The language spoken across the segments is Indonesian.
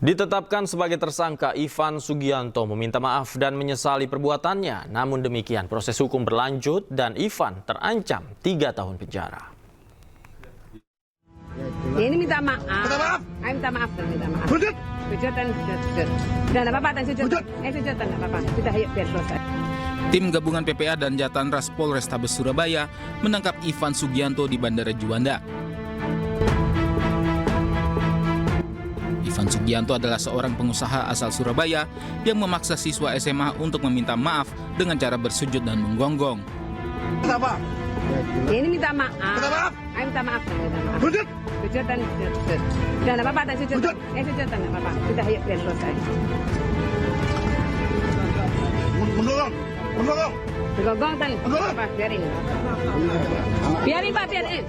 Ditetapkan sebagai tersangka, Ivan Sugianto meminta maaf dan menyesali perbuatannya. Namun demikian, proses hukum berlanjut dan Ivan terancam 3 tahun penjara. Ya, ini minta maaf. Minta maaf. Ayo minta maaf dan minta maaf. Sujud. Sujudan. Udah enggak apa-apa, dan sujud. Sujudan enggak apa-apa. Sudah, yuk biar selesai. Tim gabungan PPA dan Jatanras Polrestabes Surabaya menangkap Ivan Sugianto di Bandara Juanda. Ivan Sugianto adalah seorang pengusaha asal Surabaya yang memaksa siswa SMA untuk meminta maaf dengan cara bersujud dan menggonggong. Kenapa? Ya, ini minta maaf. Minta maaf. Ayo minta maaf dan minta maaf. Sujud. Sujudan. Udah enggak apa-apa, dan sujud. Sujudan enggak apa-apa. Sudah, yuk biar selesai. Mendorong. Bergonggong dan apa? Biarin. Biarin Pak, biarin.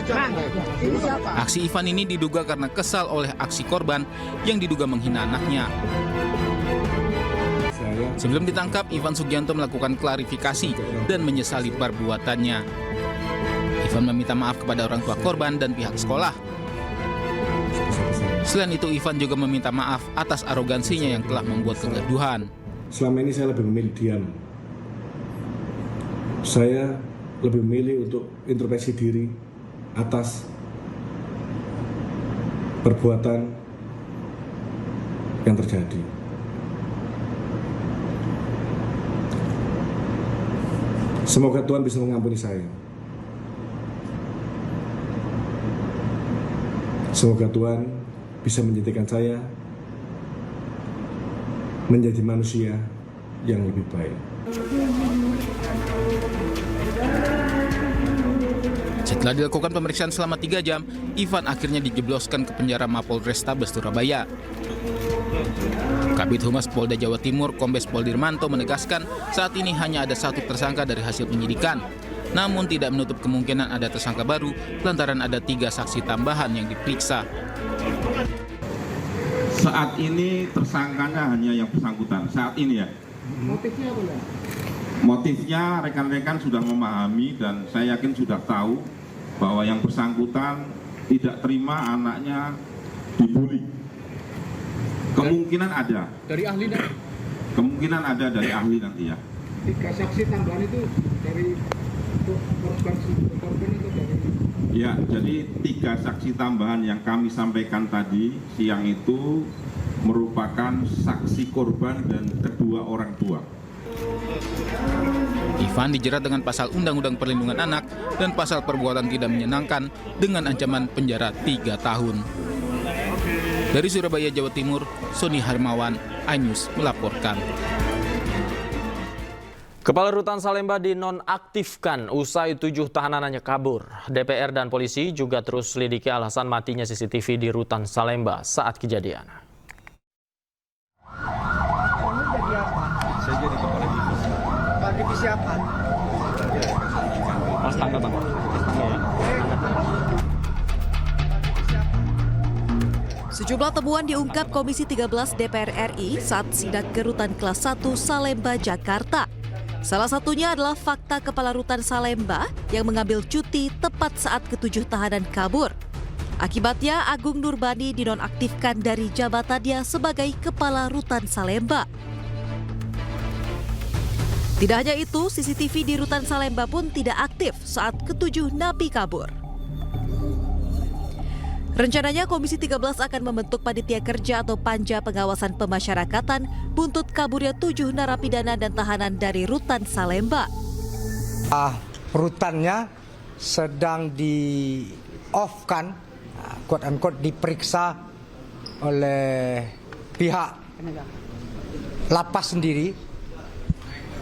Pak. Aksi Ivan ini diduga karena kesal oleh aksi korban yang diduga menghina anaknya. Sebelum ditangkap, Ivan Sugianto melakukan klarifikasi dan menyesali perbuatannya. Ivan meminta maaf kepada orang tua korban dan pihak sekolah. Selain itu, Ivan juga meminta maaf atas arogansinya yang telah membuat kegaduhan. Selama ini saya lebih memilih diam. Saya lebih memilih untuk introspeksi diri atas perbuatan yang terjadi. Semoga Tuhan bisa mengampuni saya. Semoga Tuhan bisa menjadikan saya menjadi manusia yang lebih baik. Setelah dilakukan pemeriksaan selama 3 jam, Ivan akhirnya dijebloskan ke penjara Mapolrestabes Surabaya. Kabid Humas Polda Jawa Timur, Kombes Pol Dirmanto menegaskan saat ini hanya ada 1 tersangka dari hasil penyidikan. Namun tidak menutup kemungkinan ada tersangka baru lantaran ada 3 saksi tambahan yang diperiksa. Saat ini tersangkanya hanya yang bersangkutan, saat ini ya. Motifnya apa? Motifnya rekan-rekan sudah memahami dan saya yakin sudah tahu bahwa yang bersangkutan tidak terima anaknya dibully. Kemungkinan ada. Dari ahli nanti? Kemungkinan ada dari ahli nanti ya. 3 saksi tambahan itu dari korban atau dari? Ya, jadi 3 saksi tambahan yang kami sampaikan tadi siang itu merupakan saksi korban dan kedua orang tua. Ivan dijerat dengan pasal Undang-Undang Perlindungan Anak dan pasal perbuatan tidak menyenangkan dengan ancaman penjara 3 tahun. Dari Surabaya, Jawa Timur, Sony Harmawan, iNews melaporkan. Kepala Rutan Salemba dinonaktifkan usai 7 tahanannya kabur. DPR dan polisi juga terus selidiki alasan matinya CCTV di Rutan Salemba saat kejadian. Saya jadi kepala divisi. Kepala divisi apa? Mas tangga bang. Sejumlah temuan diungkap Komisi 13 DPR RI saat sidak ke Rutan Kelas 1 Salemba, Jakarta. Salah satunya adalah fakta Kepala Rutan Salemba yang mengambil cuti tepat saat ke-7 tahanan kabur. Akibatnya Agung Nurbani dinonaktifkan dari jabatannya sebagai Kepala Rutan Salemba. Tidak hanya itu, CCTV di Rutan Salemba pun tidak aktif saat ke-7 napi kabur. Rencananya Komisi 13 akan membentuk panitia kerja atau panja pengawasan pemasyarakatan buntut kaburnya 7 narapidana dan tahanan dari Rutan Salemba. Rutannya sedang di-off-kan, quote-unquote diperiksa oleh pihak lapas sendiri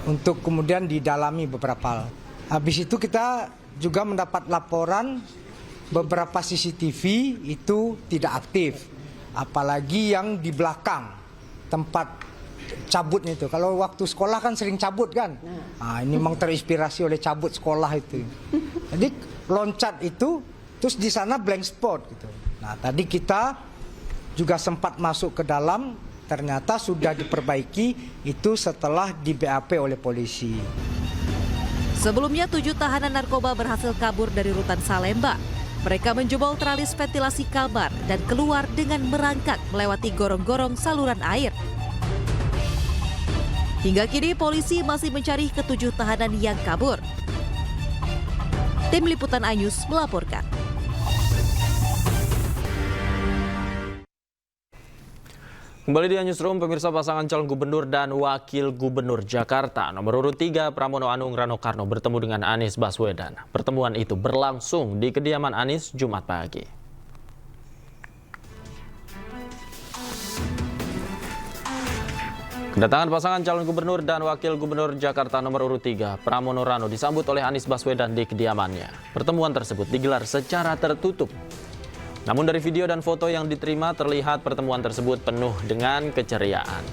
untuk kemudian didalami beberapa hal. Habis itu kita juga mendapat laporan beberapa CCTV itu tidak aktif, apalagi yang di belakang tempat cabutnya itu. Kalau waktu sekolah kan sering cabut kan, ini memang terinspirasi oleh cabut sekolah itu. Jadi loncat itu, terus di sana blank spot gitu. Nah tadi kita juga sempat masuk ke dalam, ternyata sudah diperbaiki itu setelah di BAP oleh polisi. Sebelumnya 7 tahanan narkoba berhasil kabur dari Rutan Salemba. Mereka menjebol teralis ventilasi kamar dan keluar dengan merangkak melewati gorong-gorong saluran air. Hingga kini polisi masih mencari ketujuh tahanan yang kabur. Tim Liputan iNews melaporkan. Kembali di Newsroom, pemirsa, pasangan calon gubernur dan wakil gubernur Jakarta nomor urut 3 Pramono Anung Rano Karno bertemu dengan Anies Baswedan. Pertemuan itu berlangsung di kediaman Anies Jumat pagi. Kedatangan pasangan calon gubernur dan wakil gubernur Jakarta nomor urut 3 Pramono Rano disambut oleh Anies Baswedan di kediamannya. Pertemuan tersebut digelar secara tertutup. Namun dari video dan foto yang diterima terlihat pertemuan tersebut penuh dengan keceriaan.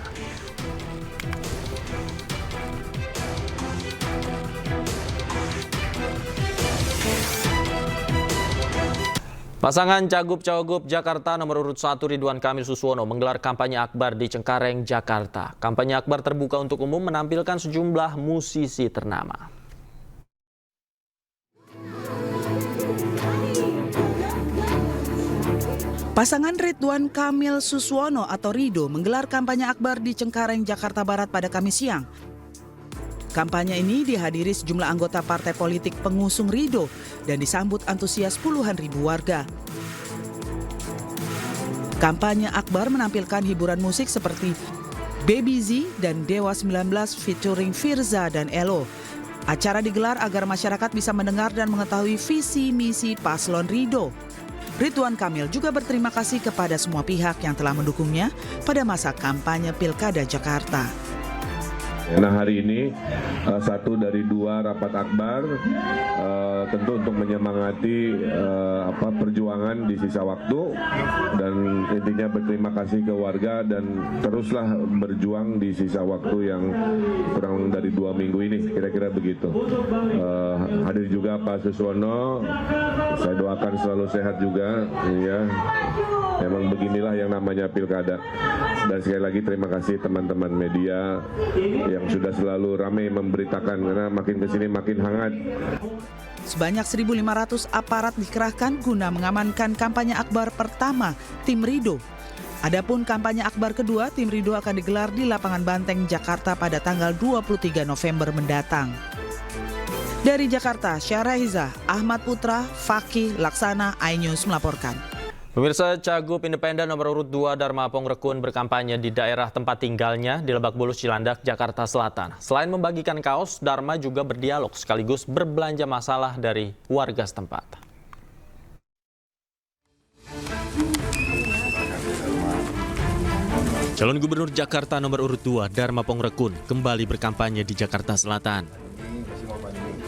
Pasangan Cagup-Cawagup Jakarta nomor urut 1 Ridwan Kamil Suswono menggelar kampanye akbar di Cengkareng, Jakarta. Kampanye akbar terbuka untuk umum menampilkan sejumlah musisi ternama. Pasangan Ridwan Kamil Suswono atau Rido menggelar kampanye akbar di Cengkareng, Jakarta Barat pada Kamis siang. Kampanye ini dihadiri sejumlah anggota partai politik pengusung Rido dan disambut antusias puluhan ribu warga. Kampanye akbar menampilkan hiburan musik seperti Baby Z dan Dewa 19 featuring Firza dan Elo. Acara digelar agar masyarakat bisa mendengar dan mengetahui visi misi paslon Rido. Ridwan Kamil juga berterima kasih kepada semua pihak yang telah mendukungnya pada masa kampanye Pilkada Jakarta. Nah, hari ini satu dari dua rapat akbar tentu untuk menyemangati perjuangan di sisa waktu dan intinya berterima kasih ke warga dan teruslah berjuang di sisa waktu yang kurang dari 2 minggu ini, kira-kira begitu. Hadir juga Pak Suswono, saya doakan selalu sehat juga, ya. Memang beginilah yang namanya pilkada. Dan sekali lagi terima kasih teman-teman media yang sudah selalu ramai memberitakan, karena makin kesini makin hangat. Sebanyak 1.500 aparat dikerahkan guna mengamankan kampanye akbar pertama tim Rido. Adapun kampanye akbar kedua tim Rido akan digelar di Lapangan Banteng, Jakarta pada tanggal 23 November mendatang. Dari Jakarta, Syaraiza, Ahmad Putra, Fakih Laksana, iNews melaporkan. Pemirsa, Cagup Independen nomor urut 2 Dharma Pongrekun berkampanye di daerah tempat tinggalnya di Lebak Bulus, Cilandak, Jakarta Selatan. Selain membagikan kaos, Dharma juga berdialog sekaligus berbelanja masalah dari warga setempat. Calon Gubernur Jakarta nomor urut 2 Dharma Pongrekun kembali berkampanye di Jakarta Selatan.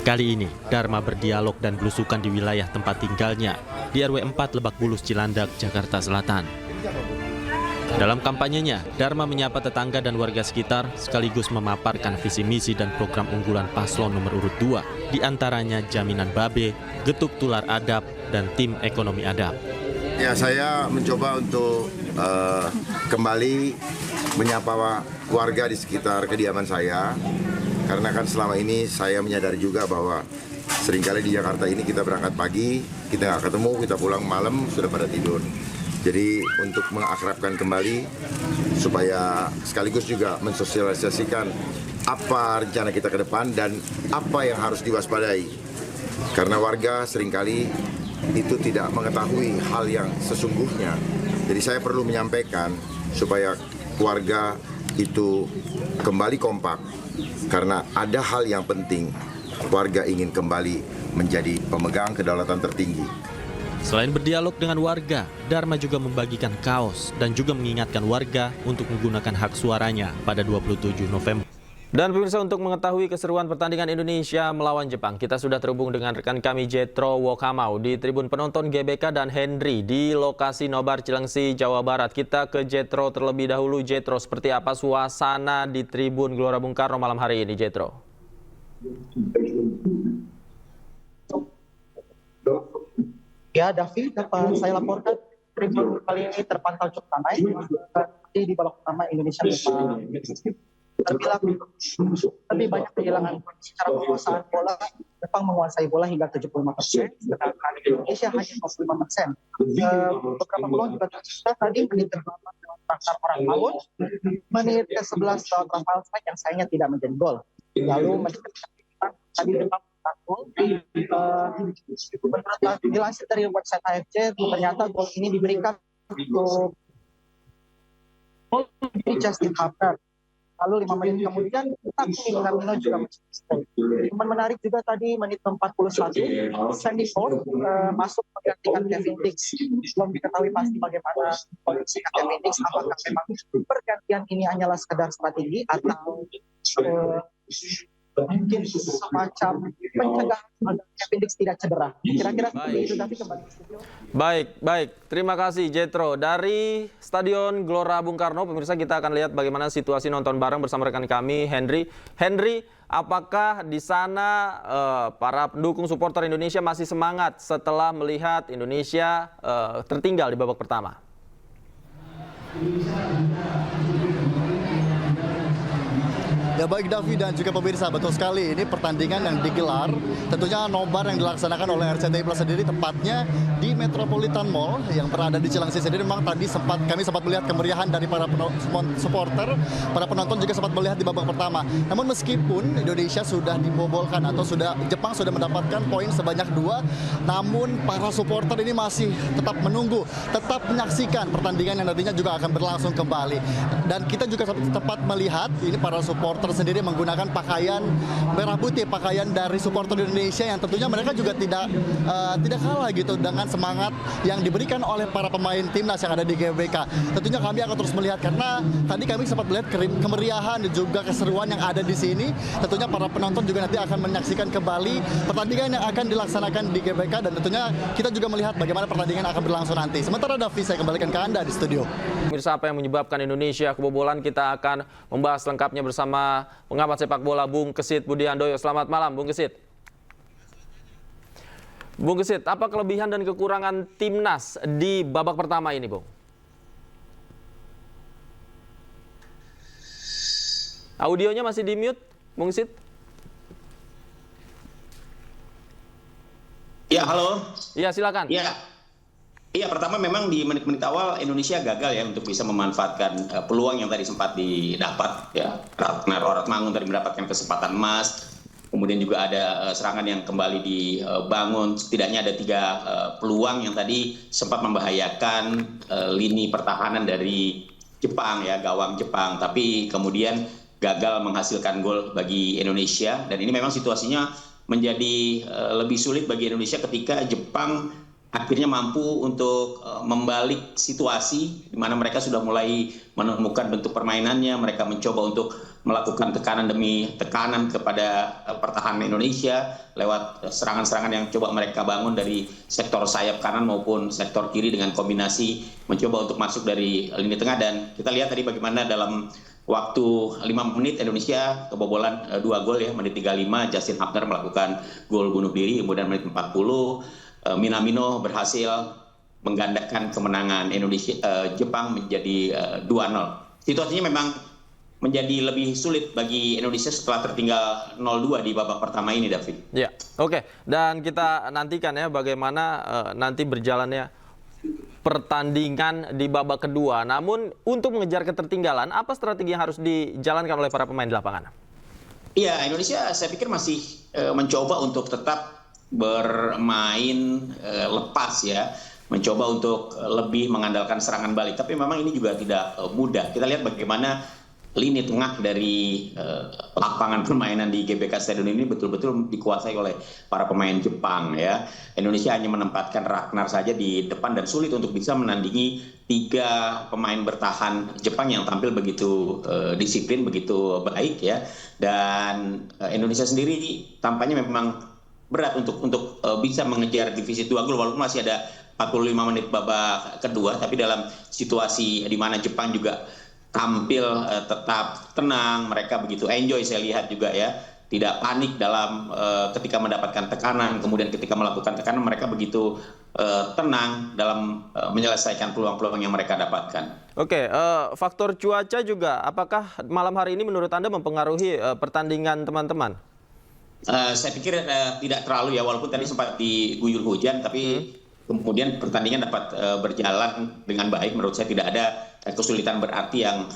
Kali ini, Dharma berdialog dan belusukan di wilayah tempat tinggalnya di RW 4 Lebak Bulus, Cilandak, Jakarta Selatan. Dalam kampanyenya, Dharma menyapa tetangga dan warga sekitar sekaligus memaparkan visi misi dan program unggulan paslon nomor urut 2, di antaranya Jaminan Babe, Getuk Tular Adab, dan Tim Ekonomi Adab. Ya, saya mencoba untuk kembali menyapa warga di sekitar kediaman saya. Karena kan selama ini saya menyadari juga bahwa seringkali di Jakarta ini kita berangkat pagi, kita nggak ketemu, kita pulang malam sudah pada tidur. Jadi untuk mengakrabkan kembali supaya sekaligus juga mensosialisasikan apa rencana kita ke depan dan apa yang harus diwaspadai. Karena warga seringkali itu tidak mengetahui hal yang sesungguhnya. Jadi saya perlu menyampaikan supaya warga itu kembali kompak. Karena ada hal yang penting, warga ingin kembali menjadi pemegang kedaulatan tertinggi. Selain berdialog dengan warga, Dharma juga membagikan kaos dan juga mengingatkan warga untuk menggunakan hak suaranya pada 27 November. Dan pemirsa, untuk mengetahui keseruan pertandingan Indonesia melawan Jepang, kita sudah terhubung dengan rekan kami Jetro Wokamau di Tribun Penonton GBK dan Henry di lokasi Nobar Cilengsi, Jawa Barat. Kita ke Jetro terlebih dahulu. Jetro, seperti apa suasana di Tribun Gelora Bung Karno malam hari ini, Jetro? Ya, Davi, dapat saya laporkan Tribun kali ini terpantau cukup ramai di babak pertama Indonesia terbilang lebih banyak kehilangan secara penguasaan bola. Jepang menguasai bola hingga 75%, sedangkan Indonesia hanya 25%. Beberapa peluang juga tercipta tadi menit ke-8 lewat Ragnar orang Maut, menit ke-11 lewat Rafael Strike yang sayangnya tidak menjadi gol. Lalu menit ke-9 tadi Jepang gol. Menurut dilansir dari website AFC, ternyata gol ini diberikan untuk Justin Hubner. Lalu 5 menit kemudian Minamino juga mencetak. Menarik juga tadi menit ke-41 Sandy Ford masuk menggantikan Kevin Dix. Belum diketahui pasti bagaimana kondisi Kevin Dix, apakah memang pergantian ini hanyalah sekedar strategi atau mungkin semacam pencegahan agar Kevin Dix tidak cedera. Kira-kira seperti itu, tapi kembali ke studio. Baik. Terima kasih Jetro. Dari Stadion Gelora Bung Karno, pemirsa, kita akan lihat bagaimana situasi nonton bareng bersama rekan kami, Henry. Henry, apakah di sana para pendukung supporter Indonesia masih semangat setelah melihat Indonesia tertinggal di babak pertama? Ya baik Davi dan juga pemirsa, betul sekali ini pertandingan yang digelar tentunya nobar yang dilaksanakan oleh RCTI Plus sendiri, tepatnya di Metropolitan Mall yang berada di Cilengsi sendiri. Memang tadi kami sempat melihat kemeriahan dari para supporter, para penonton juga sempat melihat di babak pertama. Namun meskipun Indonesia sudah dibobolkan atau Jepang sudah mendapatkan poin sebanyak 2, namun para supporter ini masih tetap menunggu, tetap menyaksikan pertandingan yang nantinya juga akan berlangsung kembali. Dan kita juga sempat melihat ini para supporter sendiri menggunakan pakaian merah putih, pakaian dari supporter Indonesia yang tentunya mereka juga tidak kalah gitu dengan semangat yang diberikan oleh para pemain timnas yang ada di GBK. Tentunya kami akan terus melihat karena tadi kami sempat melihat kemeriahan dan juga keseruan yang ada di sini. Tentunya para penonton juga nanti akan menyaksikan kembali pertandingan yang akan dilaksanakan di GBK dan tentunya kita juga melihat bagaimana pertandingan akan berlangsung nanti. Sementara Davi, saya kembalikan ke Anda di studio. Pemirsa, apa yang menyebabkan Indonesia kebobolan, kita akan membahas lengkapnya bersama pengamat sepak bola Bung Kesit Budihandoyo. Selamat malam Bung Kesit. Bung Kesit, apa kelebihan dan kekurangan timnas di babak pertama ini, Bung? Audionya masih di mute, Bung Kesit? Ya, halo. Iya, silakan. Iya, pertama memang di menit-menit awal Indonesia gagal ya untuk bisa memanfaatkan peluang yang tadi sempat didapat ya. Ragnar Oratmangun tadi mendapatkan kesempatan emas. Kemudian juga ada serangan yang kembali dibangun. Setidaknya ada 3 peluang yang tadi sempat membahayakan lini pertahanan dari Jepang ya, gawang Jepang. Tapi kemudian gagal menghasilkan gol bagi Indonesia. Dan ini memang situasinya menjadi lebih sulit bagi Indonesia ketika Jepang akhirnya mampu untuk membalik situasi di mana mereka sudah mulai menemukan bentuk permainannya. Mereka mencoba untuk melakukan tekanan demi tekanan kepada pertahanan Indonesia lewat serangan-serangan yang coba mereka bangun dari sektor sayap kanan maupun sektor kiri dengan kombinasi mencoba untuk masuk dari lini tengah. Dan kita lihat tadi bagaimana dalam waktu 5 menit Indonesia kebobolan 2 gol ya. Menit 35 Justin Hubner melakukan gol bunuh diri, kemudian menit 40 Minamino berhasil menggandakan kemenangan Jepang menjadi 2-0. Situasinya memang menjadi lebih sulit bagi Indonesia setelah tertinggal 0-2 di babak pertama ini, David. Ya, oke. Dan kita nantikan ya bagaimana nanti berjalannya pertandingan di babak kedua. Namun untuk mengejar ketertinggalan, apa strategi yang harus dijalankan oleh para pemain di lapangan? Iya, Indonesia saya pikir masih mencoba untuk tetap bermain lepas ya, mencoba untuk lebih mengandalkan serangan balik. Tapi memang ini juga tidak mudah. Kita lihat bagaimana lini tengah dari lapangan permainan di GBK Stadion ini betul-betul dikuasai oleh para pemain Jepang ya. Indonesia hanya menempatkan Ragnar saja di depan dan sulit untuk bisa menandingi 3 pemain bertahan Jepang yang tampil begitu disiplin, begitu baik ya. Dan Indonesia sendiri tampaknya memang berat untuk bisa mengejar divisi 2 gol walaupun masih ada 45 menit babak kedua, tapi dalam situasi di mana Jepang juga tampil tetap tenang, mereka begitu enjoy saya lihat juga ya. tidak panik dalam ketika mendapatkan tekanan, kemudian ketika melakukan tekanan mereka begitu tenang dalam menyelesaikan peluang-peluang yang mereka dapatkan. Oke, faktor cuaca juga, apakah malam hari ini menurut Anda mempengaruhi pertandingan teman-teman? Saya pikir tidak terlalu ya, walaupun tadi sempat diguyur hujan, tapi kemudian pertandingan dapat berjalan dengan baik. Menurut saya tidak ada kesulitan berarti yang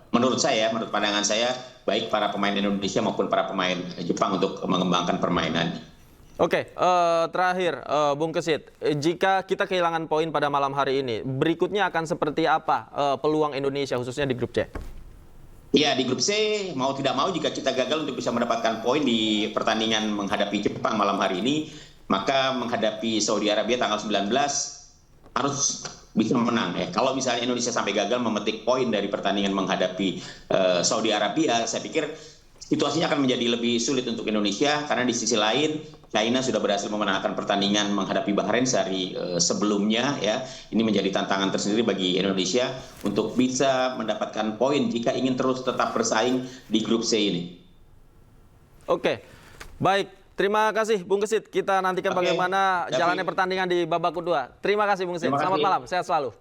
menurut pandangan saya, baik para pemain Indonesia maupun para pemain Jepang untuk mengembangkan permainan. Oke, terakhir Bung Kesit, jika kita kehilangan poin pada malam hari ini, berikutnya akan seperti apa peluang Indonesia khususnya di grup C? Ya, di grup C mau tidak mau jika kita gagal untuk bisa mendapatkan poin di pertandingan menghadapi Jepang malam hari ini, maka menghadapi Saudi Arabia tanggal 19 harus bisa menang ya. Kalau misalnya Indonesia sampai gagal memetik poin dari pertandingan menghadapi Saudi Arabia, saya pikir situasinya akan menjadi lebih sulit untuk Indonesia, karena di sisi lain China sudah berhasil memenangkan pertandingan menghadapi Bahrain sehari sebelumnya ya. Ini menjadi tantangan tersendiri bagi Indonesia untuk bisa mendapatkan poin jika ingin terus tetap bersaing di grup C ini. Oke, baik. Terima kasih Bung Kesit. Kita nantikan bagaimana jalannya pertandingan di babak kedua. Terima kasih Bung Kesit. Selamat malam, sehat selalu.